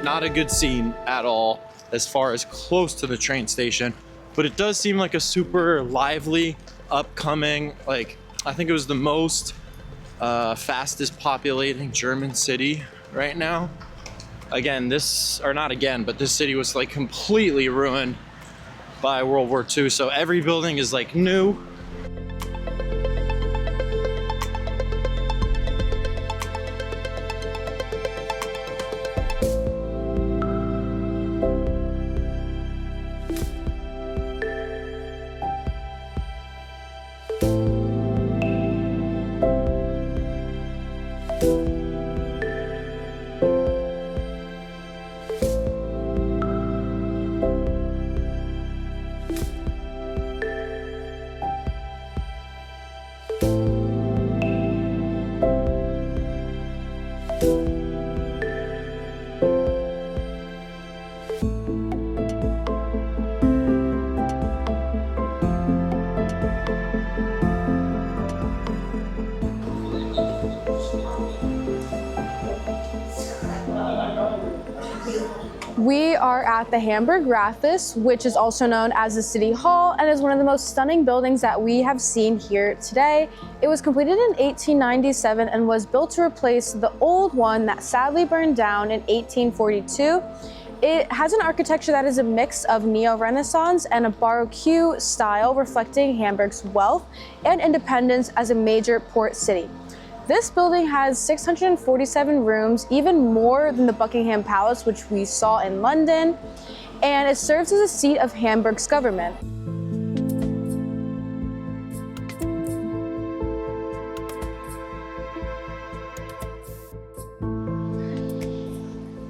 not a good scene at all as far as close to the train station, but it does seem like a super lively, upcoming, like, I think it was the most fastest populating German city right now. Again, but this city was like completely ruined by World War II, so every building is like new. We are at the Hamburg Rathaus, which is also known as the City Hall and is one of the most stunning buildings that we have seen here today. It was completed in 1897 and was built to replace the old one that sadly burned down in 1842. It has an architecture that is a mix of Neo-Renaissance and a Baroque style, reflecting Hamburg's wealth and independence as a major port city. This building has 647 rooms, even more than the Buckingham Palace, which we saw in London, and it serves as a seat of Hamburg's government.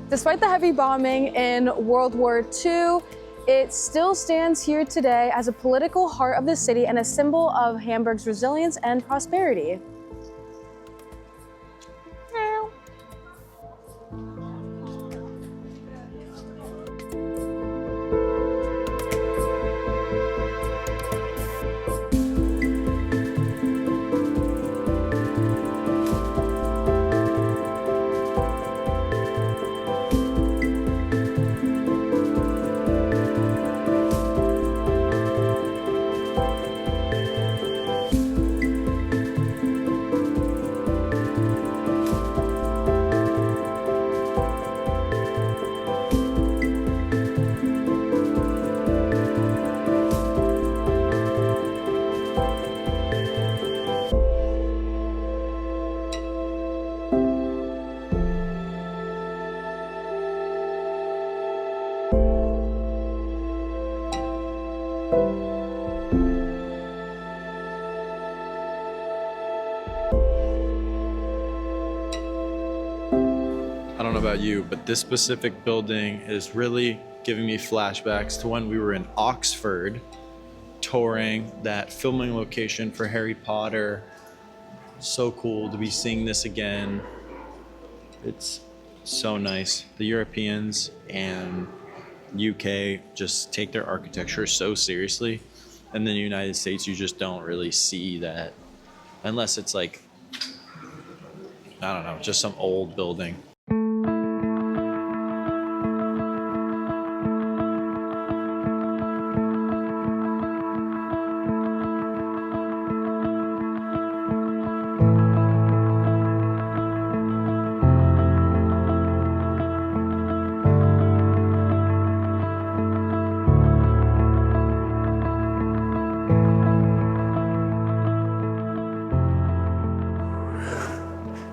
Despite the heavy bombing in World War II, it still stands here today as a political heart of the city and a symbol of Hamburg's resilience and prosperity. I don't know about you, but this specific building is really giving me flashbacks to when we were in Oxford touring that filming location for Harry Potter. So cool to be seeing this again. It's so nice. The Europeans and UK just take their architecture so seriously. And in the United States, you just don't really see that unless it's like, I don't know, just some old building.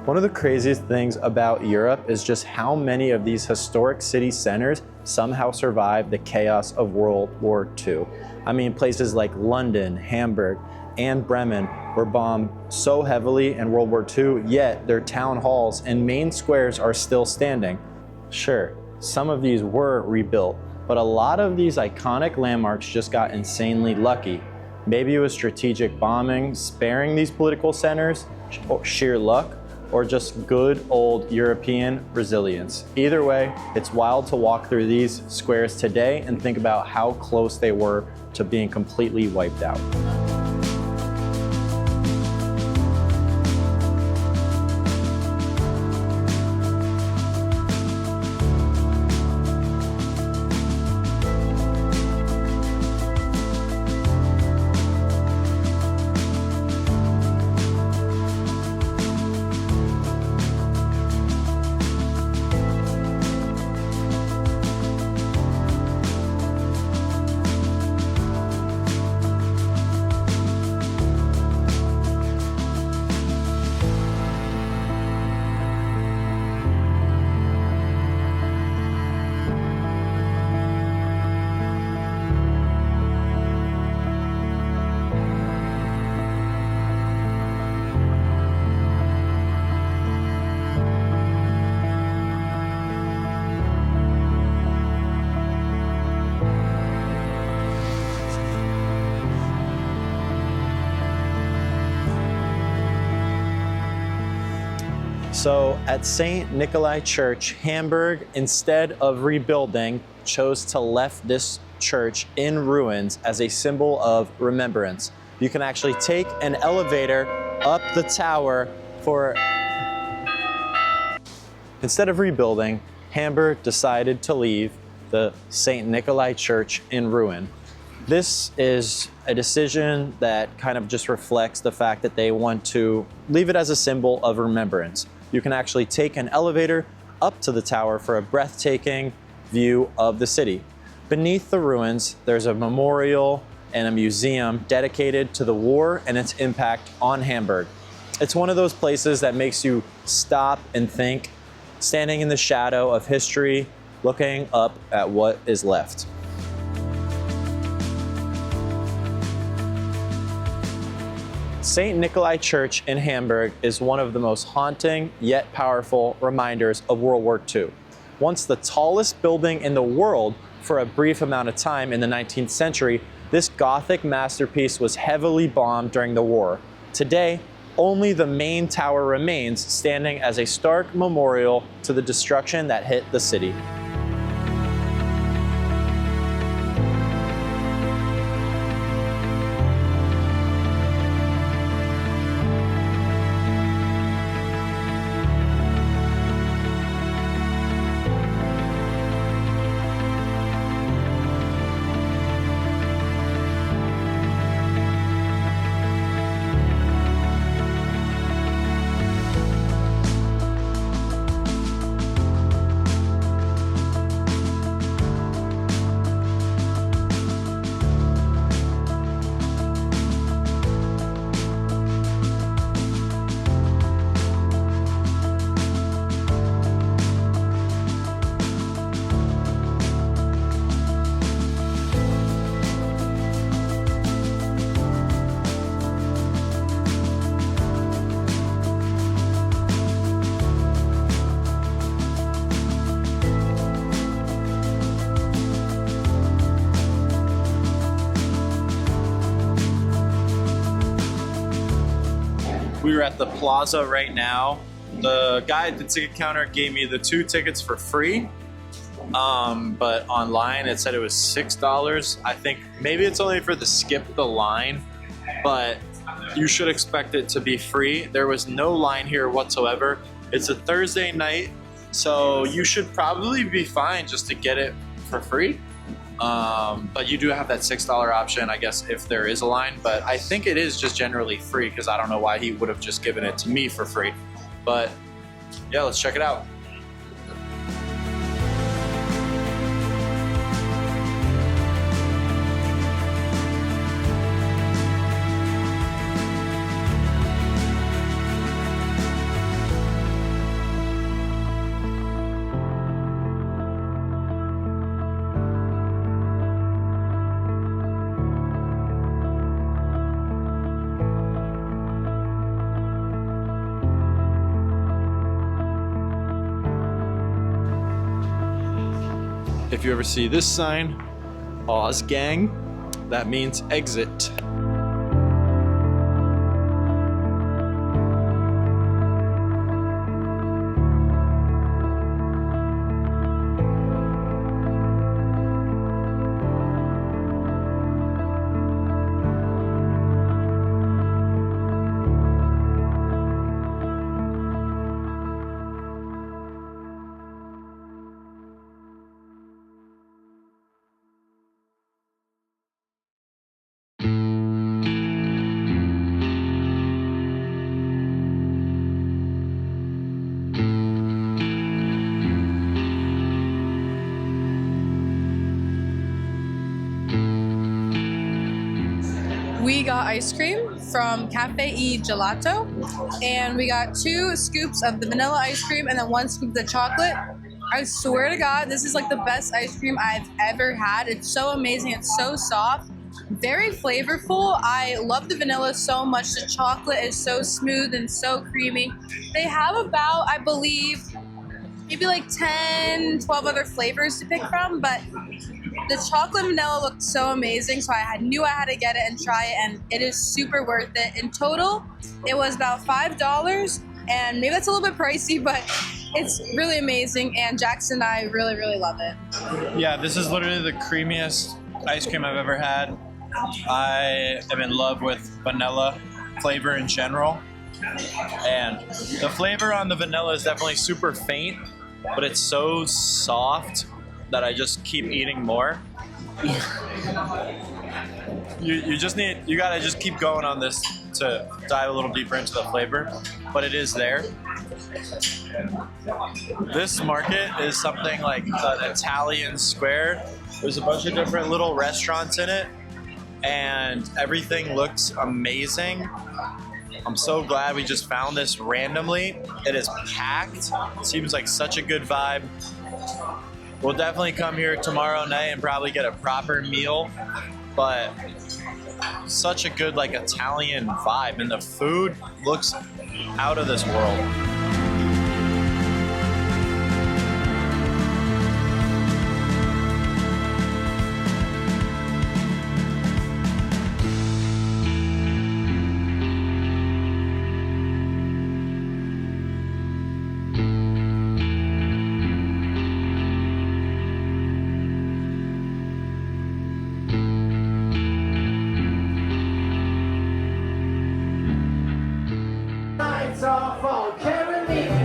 One of the craziest things about Europe is just how many of these historic city centers somehow survived the chaos of World War II. I mean, places like London, Hamburg, and Bremen were bombed so heavily in World War II, yet their town halls and main squares are still standing. Sure, some of these were rebuilt, but a lot of these iconic landmarks just got insanely lucky. Maybe it was strategic bombing, sparing these political centers, or sheer luck, or just good old European resilience. Either way, it's wild to walk through these squares today and think about how close they were to being completely wiped out. So at St. Nikolai Church, Hamburg, instead of rebuilding, chose to left this church in ruins as a symbol of remembrance. You can actually take an elevator up the tower for... Instead of rebuilding, Hamburg decided to leave the St. Nikolai Church in ruin. This is a decision that kind of just reflects the fact that they want to leave it as a symbol of remembrance. You can actually take an elevator up to the tower for a breathtaking view of the city. Beneath the ruins, there's a memorial and a museum dedicated to the war and its impact on Hamburg. It's one of those places that makes you stop and think, standing in the shadow of history, looking up at what is left. St. Nikolai Church in Hamburg is one of the most haunting yet powerful reminders of World War II. Once the tallest building in the world for a brief amount of time in the 19th century, this Gothic masterpiece was heavily bombed during the war. Today, only the main tower remains, standing as a stark memorial to the destruction that hit the city. We are at the plaza right now. The guy at the ticket counter gave me the 2 tickets for free, but online it said it was $6. I think maybe it's only for the skip the line, but you should expect it to be free. There was no line here whatsoever. It's a Thursday night, so you should probably be fine just to get it for free. But you do have that $6 option, I guess, if there is a line. But I think it is just generally free because I don't know why he would have just given it to me for free. But yeah, let's check it out. If you ever see this sign, Ausgang, that means exit. We got ice cream from Cafe E Gelato, and we got 2 scoops of the vanilla ice cream and then 1 scoop of the chocolate. I swear to God, this is like the best ice cream I've ever had. It's so amazing. It's so soft, very flavorful. I love the vanilla so much. The chocolate is so smooth and so creamy. They have about, I believe, maybe like 10, 12 other flavors to pick from, but the chocolate vanilla looked so amazing, so I knew I had to get it and try it, and it is super worth it. In total, it was about $5, and maybe that's a little bit pricey, but it's really amazing, and Jackson and I really, really love it. Yeah, this is literally the creamiest ice cream I've ever had. I am in love with vanilla flavor in general. And the flavor on the vanilla is definitely super faint, but it's so soft that I just keep eating more. you gotta just keep going on this to dive a little deeper into the flavor, but it is there. This market is something like an Italian square. There's a bunch of different little restaurants in it, and everything looks amazing. I'm so glad we just found this randomly. It is packed. Seems like such a good vibe. We'll definitely come here tomorrow night and probably get a proper meal, but such a good like Italian vibe, and the food looks out of this world. Nights off on Karen Lee.